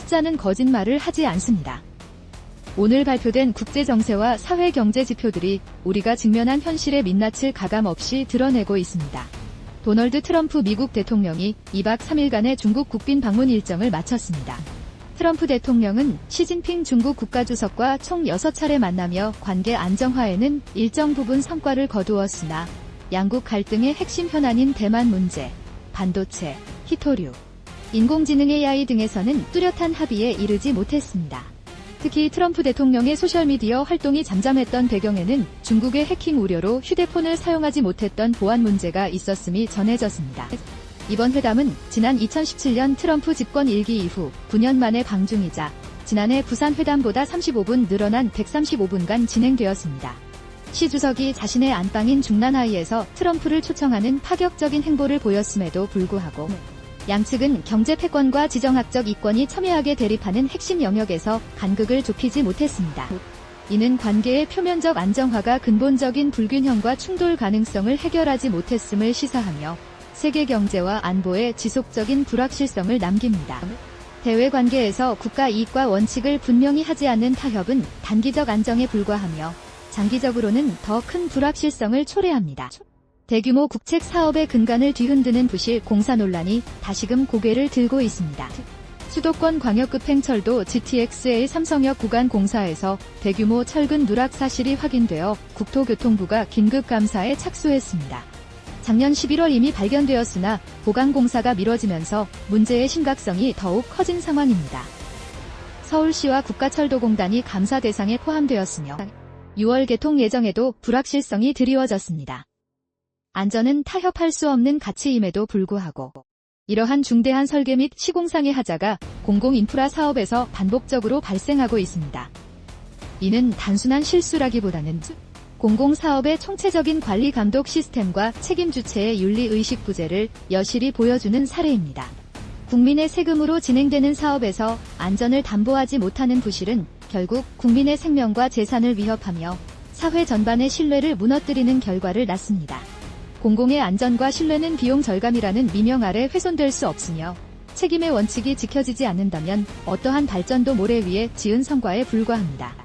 숫자는 거짓말을 하지 않습니다. 오늘 발표된 국제정세와 사회경제 지표들이 우리가 직면한 현실의 민낯을 가감없이 드러내고 있습니다. 도널드 트럼프 미국 대통령이 2박 3일간의 중국 국빈 방문 일정을 마쳤습니다. 트럼프 대통령은 시진핑 중국 국가주석과 총 6차례 만나며 관계 안정화에는 일정 부분 성과를 거두었으나 양국 갈등의 핵심 현안인 대만 문제, 반도체, 히토류, 인공지능 AI 등에서는 뚜렷한 합의에 이르지 못했습니다. 특히 트럼프 대통령의 소셜미디어 활동이 잠잠했던 배경에는 중국의 해킹 우려로 휴대폰을 사용하지 못했던 보안 문제가 있었음이 전해졌습니다. 이번 회담은 지난 2017년 트럼프 집권 1기 이후 9년 만의 방중이자 지난해 부산 회담보다 35분 늘어난 135분간 진행되었습니다. 시 주석이 자신의 안방인 중난하이에서 트럼프를 초청하는 파격적인 행보를 보였음에도 불구하고 양측은 경제 패권과 지정학적 이권이 첨예하게 대립하는 핵심 영역에서 간극을 좁히지 못했습니다. 이는 관계의 표면적 안정화가 근본적인 불균형과 충돌 가능성을 해결하지 못했음을 시사하며 세계 경제와 안보의 지속적인 불확실성을 남깁니다. 대외 관계에서 국가 이익과 원칙을 분명히 하지 않는 타협은 단기적 안정에 불과하며 장기적으로는 더 큰 불확실성을 초래합니다. 대규모 국책 사업의 근간을 뒤흔드는 부실 공사 논란이 다시금 고개를 들고 있습니다. 수도권 광역급행철도 GTX-A 삼성역 구간 공사에서 대규모 철근 누락 사실이 확인되어 국토교통부가 긴급 감사에 착수했습니다. 작년 11월 이미 발견되었으나 보강 공사가 미뤄지면서 문제의 심각성이 더욱 커진 상황입니다. 서울시와 국가철도공단이 감사 대상에 포함되었으며 6월 개통 예정에도 불확실성이 드리워졌습니다. 안전은 타협할 수 없는 가치임에도 불구하고 이러한 중대한 설계 및 시공상의 하자가 공공인프라 사업에서 반복적으로 발생하고 있습니다. 이는 단순한 실수라기보다는 공공사업의 총체적인 관리 감독 시스템과 책임 주체의 윤리의식 부재를 여실히 보여주는 사례입니다. 국민의 세금으로 진행되는 사업에서 안전을 담보하지 못하는 부실은 결국 국민의 생명과 재산을 위협하며 사회 전반의 신뢰를 무너뜨리는 결과를 낳습니다. 공공의 안전과 신뢰는 비용 절감이라는 미명 아래 훼손될 수 없으며 책임의 원칙이 지켜지지 않는다면 어떠한 발전도 모래 위에 지은 성과에 불과합니다.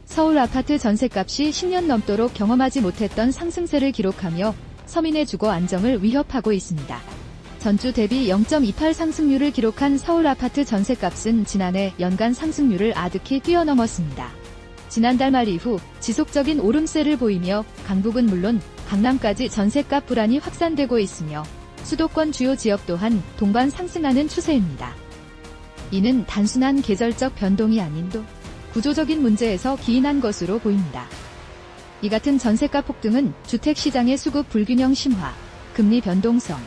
서울 아파트 전셋값이 10년 넘도록 경험하지 못했던 상승세를 기록하며 서민의 주거 안정을 위협하고 있습니다. 전주 대비 0.28 상승률을 기록한 서울 아파트 전셋값은 지난해 연간 상승률을 아득히 뛰어넘었습니다. 지난달 말 이후 지속적인 오름세를 보이며 강북은 물론 강남까지 전셋값 불안이 확산되고 있으며 수도권 주요 지역 또한 동반 상승하는 추세입니다. 이는 단순한 계절적 변동이 아닌 구조적인 문제에서 기인한 것으로 보입니다. 이 같은 전셋값 폭등은 주택시장의 수급 불균형 심화, 금리 변동성,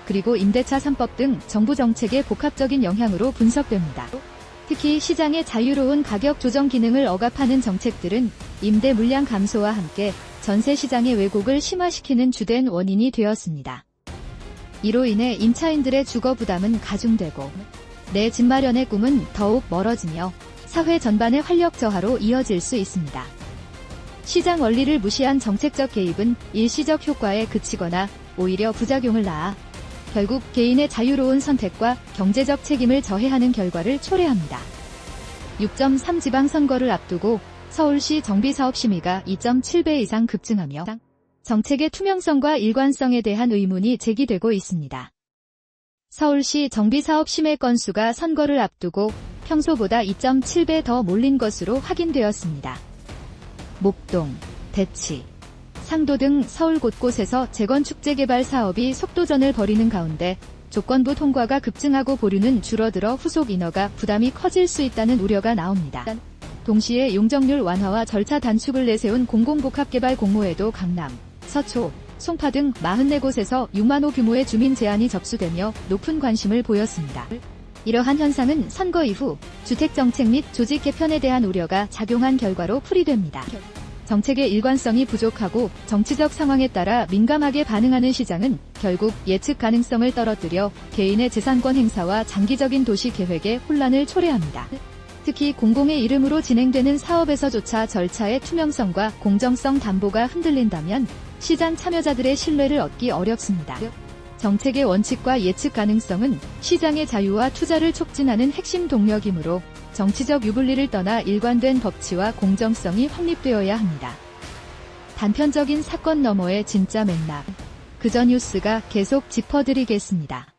그리고 임대차 3법 등 정부 정책의 복합적인 영향으로 분석됩니다. 특히 시장의 자유로운 가격 조정 기능을 억압하는 정책들은 임대 물량 감소와 함께 전세 시장의 왜곡을 심화시키는 주된 원인이 되었습니다. 이로 인해 임차인들의 주거 부담은 가중되고 내 집 마련의 꿈은 더욱 멀어지며 사회 전반의 활력 저하로 이어질 수 있습니다. 시장 원리를 무시한 정책적 개입은 일시적 효과에 그치거나 오히려 부작용을 낳아 결국 개인의 자유로운 선택과 경제적 책임을 저해하는 결과를 초래합니다. 6.3 지방선거를 앞두고 서울시 정비사업 심의가 2.7배 이상 급증하며 정책의 투명성과 일관성에 대한 의문이 제기되고 있습니다. 서울시 정비사업 심의 건수가 선거를 앞두고 평소보다 2.7배 더 몰린 것으로 확인되었습니다. 목동, 대치, 상도 등 서울 곳곳에서 재건축 재개발 사업이 속도전을 벌이는 가운데 조건부 통과가 급증하고 보류는 줄어들어 후속 인허가 부담이 커질 수 있다는 우려가 나옵니다. 동시에 용적률 완화와 절차 단축을 내세운 공공복합개발 공모에도 강남, 서초, 송파 등 44곳에서 6만 호 규모의 주민 제안이 접수되며 높은 관심을 보였습니다. 이러한 현상은 선거 이후 주택정책 및 조직 개편에 대한 우려가 작용한 결과로 풀이됩니다. 정책의 일관성이 부족하고 정치적 상황에 따라 민감하게 반응하는 시장은 결국 예측 가능성을 떨어뜨려 개인의 재산권 행사와 장기적인 도시 계획에 혼란을 초래합니다. 특히 공공의 이름으로 진행되는 사업에서조차 절차의 투명성과 공정성 담보가 흔들린다면 시장 참여자들의 신뢰를 얻기 어렵습니다. 정책의 원칙과 예측 가능성은 시장의 자유와 투자를 촉진하는 핵심 동력이므로 정치적 유불리를 떠나 일관된 법치와 공정성이 확립되어야 합니다. 단편적인 사건 너머의 진짜 맥락. 그저 뉴스가 계속 짚어드리겠습니다.